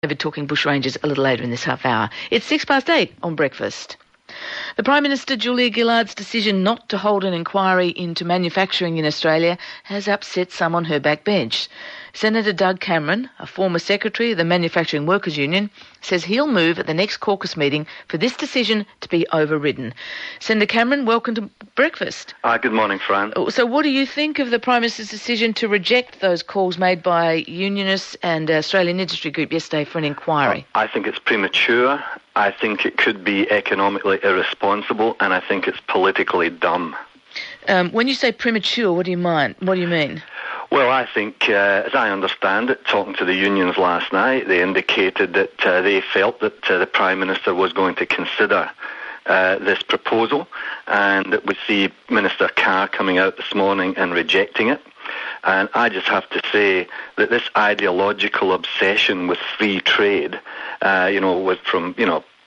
We'll be talking bushrangers a little later in this half hour. It's 8:06 on Breakfast. The Prime Minister Julia Gillard's decision not to hold an inquiry into manufacturing in Australia has upset some on her backbench. Senator Doug Cameron, a former secretary of the Manufacturing Workers Union, says he'll move at the next caucus meeting for this decision to be overridden. Senator Cameron, welcome to Breakfast. Good morning, Fran. So what do you think of the Prime Minister's decision to reject those calls made by unionists and Australian Industry Group yesterday for an inquiry? I think it's premature. I think it could be economically irresponsible, and I think it's politically dumb. When you say premature, what do you mean? Well, I think, as I understand it, talking to the unions last night, they indicated that they felt that the Prime Minister was going to consider this proposal, and that we see Minister Carr coming out this morning and rejecting it. And I just have to say that this ideological obsession with free trade, from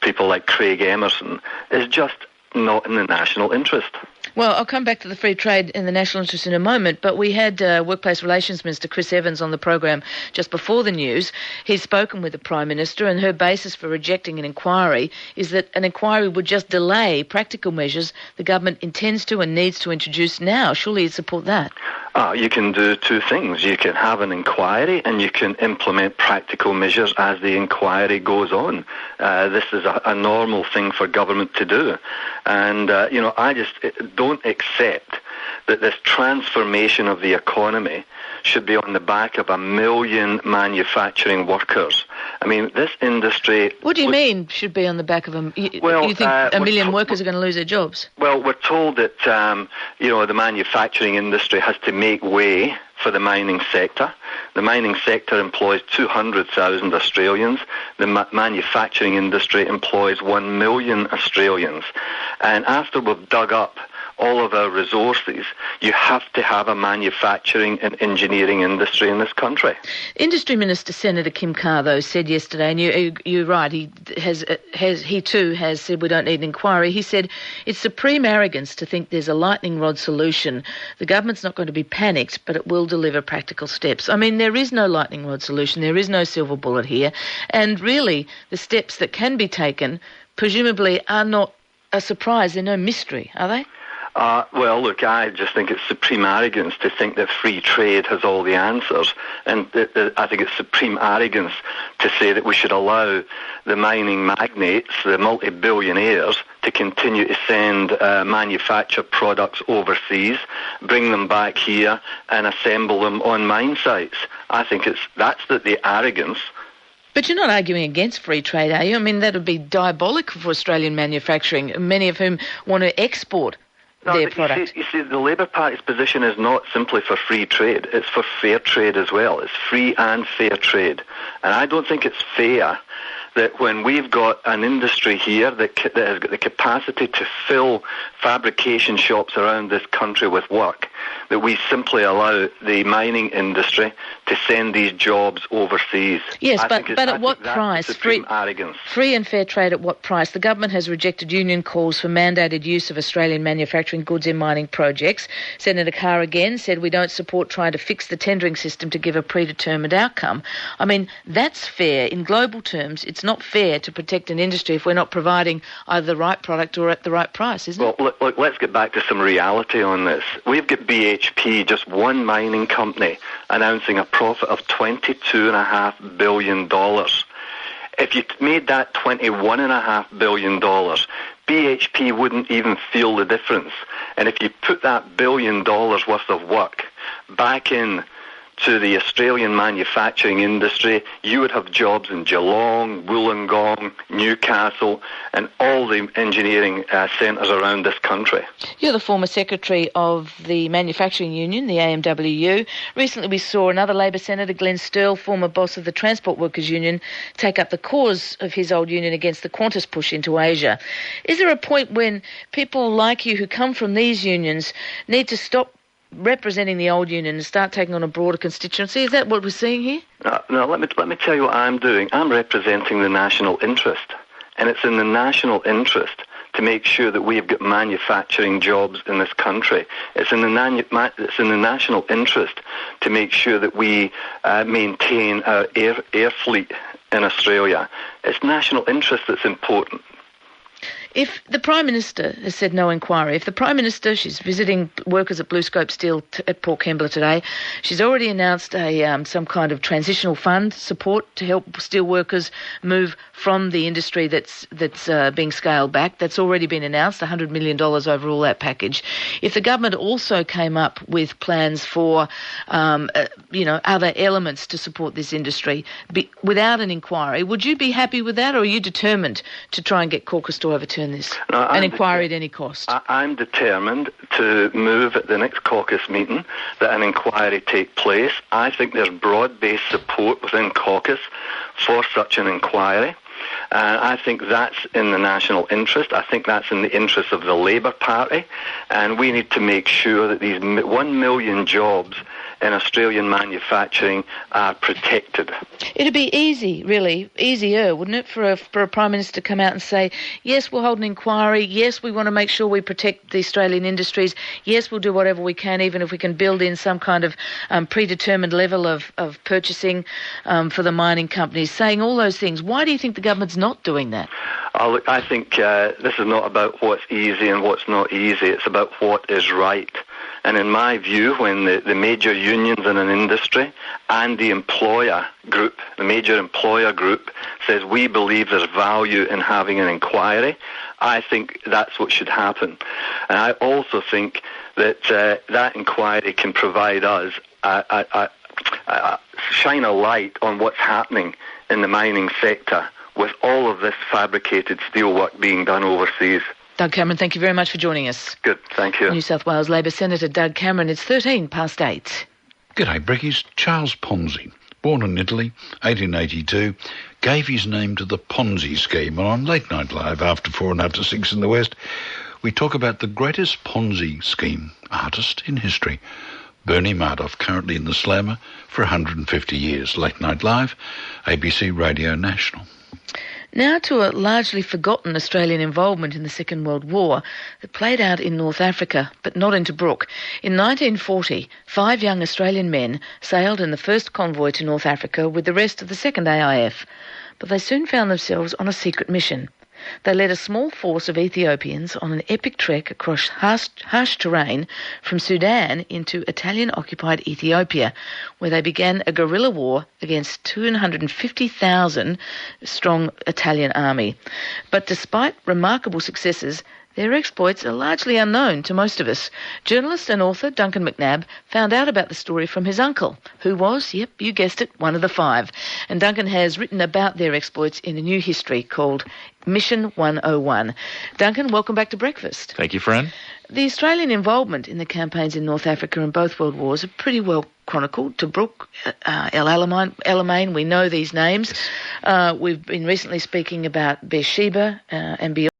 people like Craig Emerson, is just not in the national interest. Well, I'll come back to the free trade in the national interest in a moment, but we had Workplace Relations Minister Chris Evans on the program just before the news. He's spoken with the Prime Minister, and her basis for rejecting an inquiry is that an inquiry would just delay practical measures the government intends to and needs to introduce now. Surely you'd support that? You can do two things. You can have an inquiry and you can implement practical measures as the inquiry goes on. This is a normal thing for government to do. And, I just don't accept that this transformation of the economy should be on the back of 1 million manufacturing workers. I mean, this industry... What do you mean should be on the back of them? You think 1 million workers are going to lose their jobs? Well, we're told that, the manufacturing industry has to make way for the mining sector. The mining sector employs 200,000 Australians. The manufacturing industry employs 1 million Australians. And after we've dug up all of our resources, you have to have a manufacturing and engineering industry in this country. Industry Minister Senator Kim Carr, though, said yesterday, and you're right, he too has said we don't need an inquiry. He said it's supreme arrogance to think there's a lightning rod solution. The government's not going to be panicked, but it will deliver practical steps. I mean, there is no lightning rod solution. There is no silver bullet here. And really, the steps that can be taken presumably are not a surprise. They're no mystery, are they? Well, look, I just think it's supreme arrogance to think that free trade has all the answers. And I think it's supreme arrogance to say that we should allow the mining magnates, the multi-billionaires, to continue to send manufactured products overseas, bring them back here and assemble them on mine sites. I think that's the arrogance. But you're not arguing against free trade, are you? I mean, that would be diabolical for Australian manufacturing, many of whom want to export their product. You see, the Labour Party's position is not simply for free trade, it's for fair trade as well. It's free and fair trade. And I don't think it's fair that when we've got an industry here that has got the capacity to fill fabrication shops around this country with work, that we simply allow the mining industry to send these jobs overseas. Yes, but at what price? Arrogance. Free and fair trade at what price? The government has rejected union calls for mandated use of Australian manufacturing goods in mining projects. Senator Carr again said we don't support trying to fix the tendering system to give a predetermined outcome. I mean, that's fair. In global terms, it's not fair to protect an industry if we're not providing either the right product or at the right price, isn't it? Well, look, let's get back to some reality on this. We've got BHP, just one mining company, announcing a profit of $22.5 billion. If you made that $21.5 billion, BHP wouldn't even feel the difference. And if you put that $1 billion worth of work back in to the Australian manufacturing industry, you would have jobs in Geelong, Wollongong, Newcastle, and all the engineering centres around this country. You're the former secretary of the Manufacturing Union, the AMWU. Recently we saw another Labor Senator, Glenn Sterle, former boss of the Transport Workers Union, take up the cause of his old union against the Qantas push into Asia. Is there a point when people like you who come from these unions need to stop representing the old union and start taking on a broader constituency? Is that what we're seeing here? No, let me tell you what I'm doing. I'm representing the national interest, and it's in the national interest to make sure that we've got manufacturing jobs in this country. It's in the national interest to make sure that we maintain our air fleet in Australia. It's national interest that's important. If the Prime Minister has said no inquiry, if the Prime Minister, she's visiting workers at BlueScope Steel at Port Kembla today, she's already announced some kind of transitional fund support to help steel workers move from the industry that's being scaled back. That's already been announced, $100 million over all that package. If the government also came up with plans for, other elements to support this industry without an inquiry, would you be happy with that, or are you determined to try and get caucus to overturn this? No, an inquiry at any cost? I'm determined to move at the next caucus meeting that an inquiry take place. I think there's broad-based support within caucus for such an inquiry. I think that's in the national interest. I think that's in the interest of the Labour Party. And we need to make sure that these 1 million jobs in Australian manufacturing are protected. It'd be easy, really, easier, wouldn't it, for a Prime Minister to come out and say, yes, we'll hold an inquiry, yes, we want to make sure we protect the Australian industries, yes, we'll do whatever we can, even if we can build in some kind of predetermined level of purchasing for the mining companies, saying all those things. Why do you think the government's not doing that? Look, I think this is not about what's easy and what's not easy. It's about what is right. And in my view, when the major unions in an industry and the employer group, the major employer group, says we believe there's value in having an inquiry, I think that's what should happen. And I also think that that inquiry can provide us shine a light on what's happening in the mining sector with all of this fabricated steelwork being done overseas. Doug Cameron, thank you very much for joining us. Good, thank you. New South Wales Labor Senator Doug Cameron. It's 8:13. G'day, Brickies. Charles Ponzi, born in Italy, 1882, gave his name to the Ponzi scheme. And on Late Night Live, after 4 and after 6 in the West, we talk about the greatest Ponzi scheme artist in history, Bernie Madoff, currently in the slammer for 150 years. Late Night Live, ABC Radio National. Now to a largely forgotten Australian involvement in the Second World War that played out in North Africa, but not in Tobruk. In 1940, 5 young Australian men sailed in the first convoy to North Africa with the rest of the Second AIF, but they soon found themselves on a secret mission. They led a small force of Ethiopians on an epic trek across harsh terrain from Sudan into Italian-occupied Ethiopia, where they began a guerrilla war against 250,000 strong Italian army. But despite remarkable successes, their exploits are largely unknown to most of us. Journalist and author Duncan McNabb found out about the story from his uncle, who was, yep, you guessed it, one of the 5. And Duncan has written about their exploits in a new history called Mission 101. Duncan, welcome back to Breakfast. Thank you, Fran. The Australian involvement in the campaigns in North Africa in both World Wars are pretty well chronicled. Tobruk, El Alamein, we know these names. We've been recently speaking about Beersheba and beyond.